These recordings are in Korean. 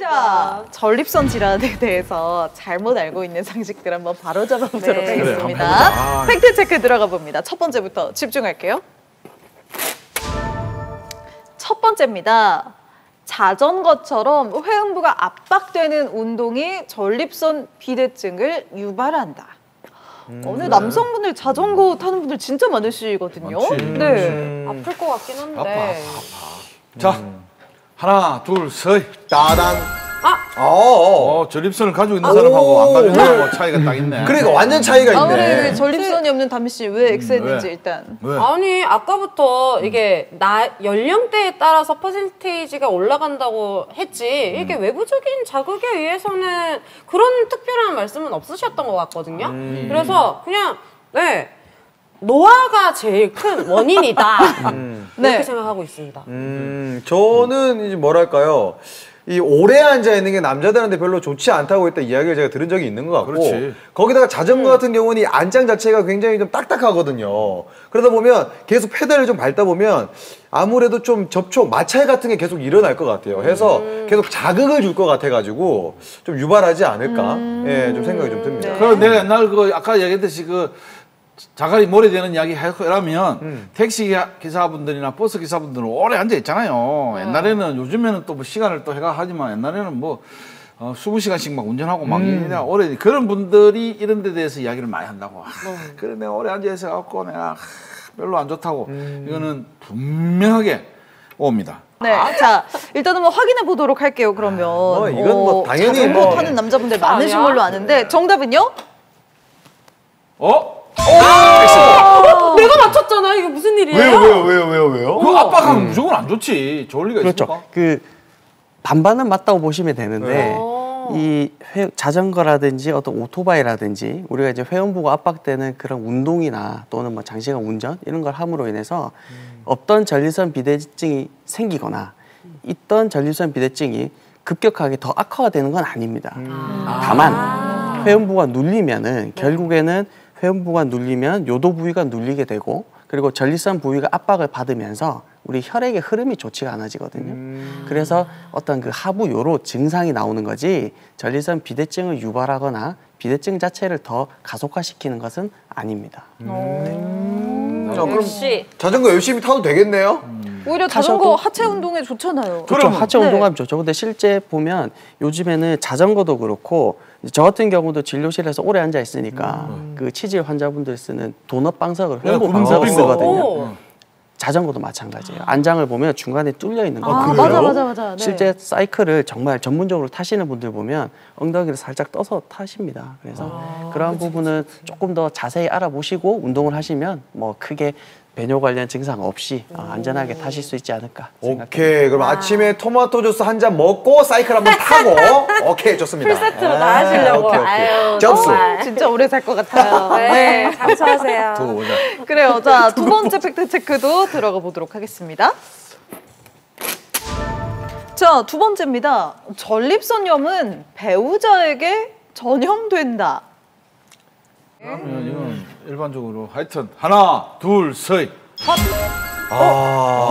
자, 전립선 질환에 대해서 잘못 알고 있는 상식들 한번 바로 잡아보도록 하겠습니다. 팩트 체크 들어가 봅니다. 첫 번째부터 집중할게요. 첫 번째입니다. 자전거처럼 회음부가 압박되는 운동이 전립선 비대증을 유발한다. 오늘 남성분들 자전거 타는 분들 진짜 많으시거든요. 네, 아플 것 같긴 한데. 아파. 자, 하나, 둘, 셋. 따단. 전립선을 가지고 있는 사람하고 안 가지고 있는 사람하고 차이가 딱 있네. 그러니까 완전 차이가 있네. 아무래도 전립선이 없는 담비 씨 왜 X했는지 일단. 왜? 아니 아까부터 이게 연령대에 따라서 퍼센테이지가 올라간다고 했지 이게 외부적인 자극에 의해서는 그런 특별한 말씀은 없으셨던 것 같거든요. 그래서 그냥 노화가 제일 큰 원인이다. 이렇게 생각하고 있습니다. 저는 이제 뭐랄까요. 이 오래 앉아 있는 게 남자들한테 별로 좋지 않다고 했던 이야기를 제가 들은 적이 있는 것 같고 그렇지. 거기다가 자전거 같은 경우는 이 안장 자체가 굉장히 좀 딱딱하거든요. 그러다 보면 계속 페달을 좀 밟다 보면 아무래도 좀 접촉, 마찰 같은 게 계속 일어날 것 같아요. 해서 계속 자극을 줄 것 같아가지고 좀 유발하지 않을까 예, 좀 생각이 좀 듭니다. 그리고 내가 옛날 아까 얘기했듯이 자갈이 모래되는 이야기 하려면 택시 기사분들이나 버스 기사분들은 오래 앉아 있잖아요. 옛날에는 요즘에는 또 뭐 시간을 또 해가 하지만 옛날에는 뭐 20시간씩 막 운전하고 막 오래 그런 분들이 이런 데 대해서 이야기를 많이 한다고. 그래 내가 오래 앉아 있어 갖고 내가 별로 안 좋다고. 이거는 분명하게 옵니다. 네, 자 일단은 뭐 확인해 보도록 할게요. 그러면 이건 뭐 당연히 자전거 타는 남자분들 많으신 걸로 아는데 정답은요? 내가 맞췄잖아. 이게 무슨 일이에요? 왜요? 그 압박하면 무조건 안 좋지. 좋을 리가 있을까? 그 반반은 맞다고 보시면 되는데 이 자전거라든지 어떤 오토바이라든지 우리가 이제 회음부가 압박되는 그런 운동이나 또는 뭐 장시간 운전 이런 걸 함으로 인해서 없던 전립선 비대증이 생기거나 있던 전립선 비대증이 급격하게 더 악화가 되는 건 아닙니다. 다만 회음부가 눌리면은 결국에는 회음부가 눌리면 요도 부위가 눌리게 되고 그리고 전립선 부위가 압박을 받으면서 우리 혈액의 흐름이 좋지가 않아지거든요. 그래서 어떤 그 하부 요로 증상이 나오는 거지 전립선 비대증을 유발하거나 비대증 자체를 더 가속화시키는 것은 아닙니다. 그럼 자전거 열심히 타도 되겠네요? 오히려 자전거 하체 운동에 좋잖아요. 그렇죠. 하체 운동하면 좋죠. 근데 실제 보면 요즘에는 자전거도 그렇고 저 같은 경우도 진료실에서 오래 앉아 있으니까 그 치질 환자분들 쓰는 도넛 방석을 회음부 방석을 쓰거든요. 자전거도 마찬가지예요. 안장을 보면 중간에 뚫려 있는 거. 맞아. 네. 실제 사이클을 정말 전문적으로 타시는 분들 보면 엉덩이를 살짝 떠서 타십니다. 그래서 그러한 부분은 조금 더 자세히 알아보시고 운동을 하시면 뭐 크게 배뇨 관련 증상 없이 안전하게 타실 수 있지 않을까 생각합니다. 오케이, 그럼 아침에 토마토 주스 한 잔 먹고 사이클 한번 타고 오케이, 좋습니다. 풀세트로 다 하시려고. 오케이. 접수. 진짜 오래 살 것 같아요. 네, 감사하세요. 그래요. 자, 두 번째 팩트 체크도 들어가 보도록 하겠습니다. 자, 두 번째입니다. 전립선염은 배우자에게 전염된다. 그러면 이건 일반적으로 하여튼 하나, 둘, 셋.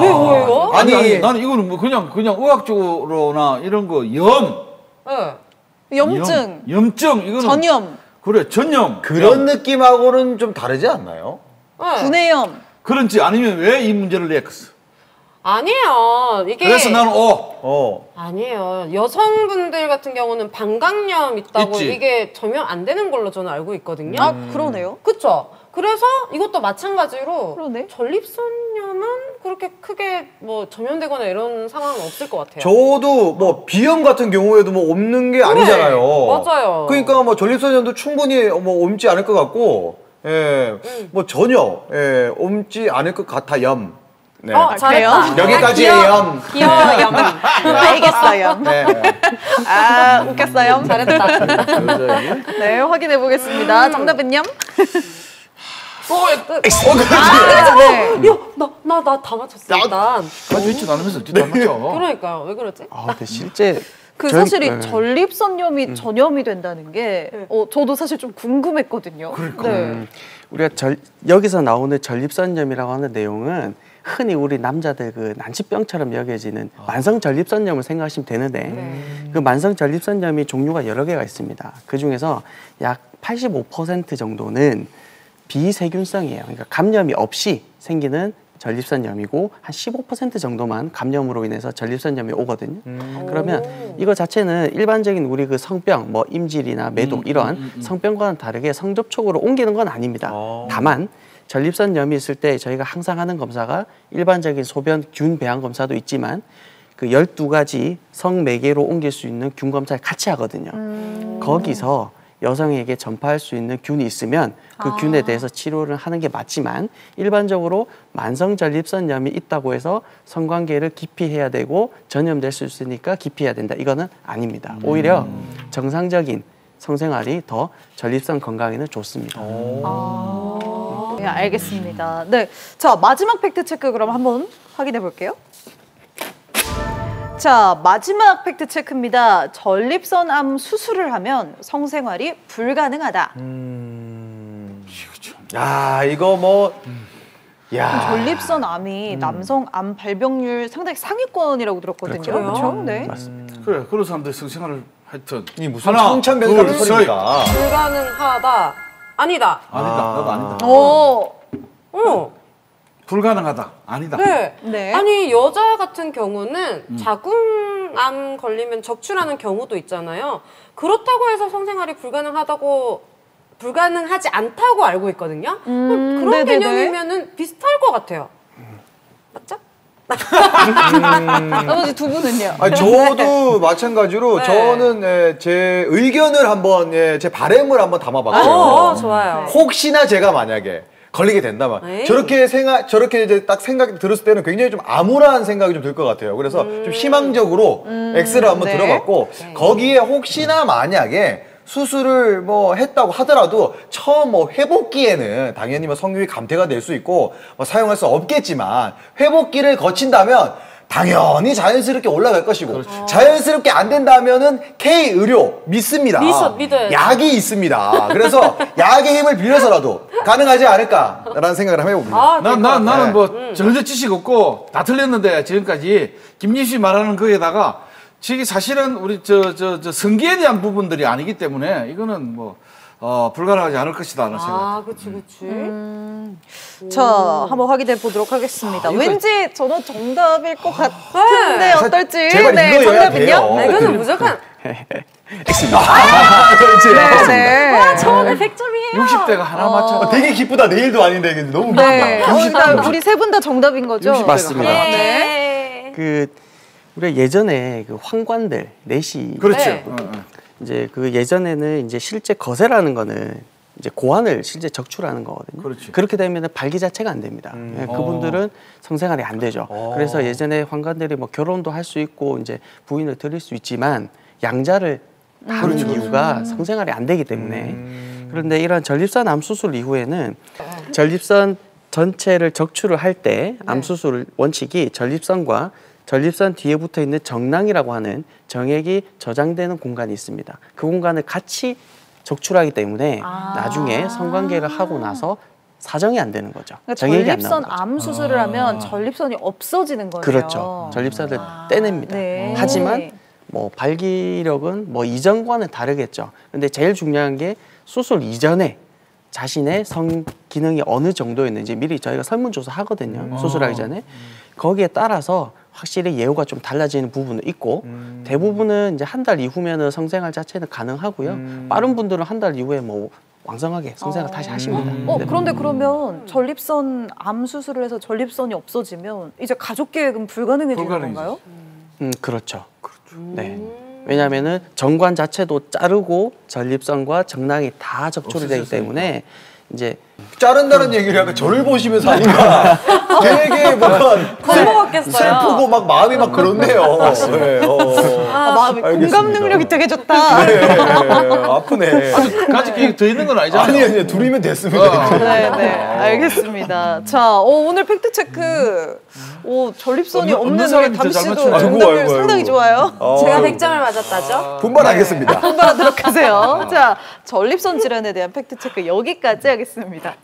왜요? 아니 나는 이거는 뭐 그냥 의학적으로나 이런 거 염증, 염증 이거는 전염, 그래 전염 그런 느낌하고는 좀 다르지 않나요? 구내염. 그런지 아니면 왜 이 문제를 냈겠어? 아니에요. 이게 그래서 나는 아니에요. 여성분들 같은 경우는 방광염 있다고 있지. 이게 전염 안 되는 걸로 저는 알고 있거든요. 그러네요. 그쵸? 그래서 이것도 마찬가지로 그러네. 전립선염은 그렇게 크게 뭐 전염되거나 이런 상황은 없을 것 같아요. 저도 뭐 비염 같은 경우에도 뭐 없는 게 아니잖아요. 맞아요. 그러니까 뭐 전립선염도 충분히 뭐 옮지 않을 것 같고, 뭐 전혀 옮지 않을 것 같아요. 네. 잘했다. 여기까지의 염. 귀여워, 염. 알겠어요. 네. 웃겼어요. 잘했다. 네, 확인해 보겠습니다. 정답은요? 네. 야, 나 다 맞췄어, 일단. 가지고 있지 않으면서 어떻게 다 맞죠? 그러니까요. 왜 그러지? 근데 실제 사실이 전립선염이 전염이 된다는 게 저도 사실 좀 궁금했거든요. 우리가 여기서 나오는 전립선염이라고 하는 내용은 흔히 우리 남자들 그 난치병처럼 여겨지는 만성 전립선염을 생각하시면 되는데 그 만성 전립선염이 종류가 여러 개가 있습니다. 그 중에서 약 85% 정도는 비세균성이에요. 그러니까 감염이 없이 생기는 전립선염이고 한 15% 정도만 감염으로 인해서 전립선염이 오거든요. 그러면 이거 자체는 일반적인 우리 그 성병, 뭐 임질이나 매독 이런 성병과는 다르게 성접촉으로 옮기는 건 아닙니다. 다만 전립선염이 있을 때 저희가 항상 하는 검사가 일반적인 소변 균 배양 검사도 있지만 그 12가지 성매개로 옮길 수 있는 균 검사를 같이 하거든요. 거기서 여성에게 전파할 수 있는 균이 있으면 그 균에 대해서 치료를 하는 게 맞지만 일반적으로 만성 전립선염이 있다고 해서 성관계를 기피해야 되고 전염될 수 있으니까 기피해야 된다. 이거는 아닙니다. 오히려 정상적인 성생활이 더 전립선 건강에는 좋습니다. 네, 알겠습니다. 네, 자 마지막 팩트 체크 그럼 한번 확인해 볼게요. 자, 마지막 팩트 체크입니다. 전립선암 수술을 하면 성생활이 불가능하다. 야, 이거 뭐 야. 전립선암이 남성 암 발병률 상당히 상위권이라고 들었거든요. 그렇죠? 네. 맞습니다. 그래, 그런 사람들 성생활을 하여튼 이 무슨 청천벽이 같은 소리입니까? 불가능하다. 아니다. 아니다. 나도 아니다. 불가능하다. 아니다. 네. 네. 아니 여자 같은 경우는 자궁암 걸리면 적출하는 경우도 있잖아요. 그렇다고 해서 성생활이 불가능하지 않다고 알고 있거든요. 그런 네네네. 개념이면은 비슷할 것 같아요. 맞죠? 나머지 두 분은요? 아니, 저도 마찬가지로 네. 저는 제 의견을 한번 제 바람을 한번 담아봤어요. 좋아요. 혹시나 제가 만약에 걸리게 된다면 에이. 저렇게 이제 딱 생각이 들었을 때는 굉장히 좀 암울한 생각이 좀 들 것 같아요. 그래서 좀 희망적으로 X를 한번 네. 들어봤고 거기에 혹시나 만약에 수술을 뭐 했다고 하더라도 처음 뭐 회복기에는 당연히 뭐 성유이 감퇴가 될 수 있고 뭐 사용할 수 없겠지만 회복기를 거친다면 당연히 자연스럽게 올라갈 것이고 자연스럽게 안 된다면은 K의료 믿습니다. 믿어야죠. 약이 있습니다. 그래서 약의 힘을 빌려서라도 가능하지 않을까라는 생각을 한번 해봅니다. 나는 네. 뭐 전혀 지식 없고 다 틀렸는데 지금까지 김진수 말하는 거에다가 지금 사실은 우리 저 성기에 대한 부분들이 아니기 때문에 이거는 뭐 불가능하지 않을 것이다라는 생각. 그치. 자, 한번 확인해 보도록 하겠습니다. 이거- 왠지 저는 정답일 것 같은데 네. 어떨지. 제발 네, 이거여야 정답은요? 돼요. 이거는 무조건 X입니다. 그렇지. 네, 네. 처음에 100점이에요. 60대가 하나 맞춰. 되게 기쁘다. 내일도 아닌데 이게 너무 네. 기쁘다. 일단 우리 세 분 다 정답인 거죠? 60 맞습니다. 네. 그 우리가 예전에 그 황관들 내시 그렇죠. 네. 이제 그 예전에는 이제 실제 거세라는 거는 이제 고환을 실제 적출하는 거거든요. 그렇지. 그렇게 되면 발기 자체가 안 됩니다. 예, 그분들은 성생활이 안 되죠. 그래서 예전에 환관들이 뭐 결혼도 할 수 있고 이제 부인을 드릴 수 있지만 양자를 하는 이유가 성생활이 안 되기 때문에. 그런데 이런 전립선 암 수술 이후에는 전립선 전체를 적출을 할 때 암 수술 원칙이 전립선과 전립선 뒤에 붙어 있는 정낭이라고 하는 정액이 저장되는 공간이 있습니다. 그 공간을 같이 적출하기 때문에 나중에 성관계를 하고 나서 사정이 안 되는 거죠. 그러니까 정액이 안 전립선 나오는 거죠. 암 수술을 하면 전립선이 없어지는 거네요. 그렇죠. 전립선을 떼냅니다. 네. 하지만 뭐 발기력은 뭐 이전과는 다르겠죠. 근데 제일 중요한 게 수술 이전에 자신의 성 기능이 어느 정도였는지 미리 저희가 설문조사 하거든요. 수술하기 전에. 거기에 따라서 확실히 예후가 좀 달라지는 부분은 있고 대부분은 이제 한 달 이후면은 성생활 자체는 가능하고요. 빠른 분들은 한 달 이후에 뭐 왕성하게 성생활 다시 하십니다. 네. 그런데 그러면 전립선 암 수술을 해서 전립선이 없어지면 이제 가족 계획은 불가능해지는 불가능해지죠. 건가요? 그렇죠. 네. 왜냐하면은 정관 자체도 자르고 전립선과 정낭이 다 적출이 되기 때문에 이제 자른다는 얘기를 약간 저를 보시면서 하니까 되게 뭔가 겁먹었겠어요. 슬프고 막 마음이 막 그렇네요. 네, 마음이 공감 알겠습니다. 능력이 되게 좋다. 네, 아프네. 가지 계획 더 있는 건 아니잖아요. 아니 둘이면 됐습니다. 네, 네, 알겠습니다. 자, 오늘 팩트 체크. 전립선이 없는 없는 사람이 우리 더 담 잘 씨도 맞추네. 정답률 아이고, 상당히 아이고. 좋아요. 제가 100점을 맞았다죠? 분발하겠습니다. 분발하도록 하세요. 자, 전립선 질환에 대한 팩트 체크 여기까지 하겠습니다.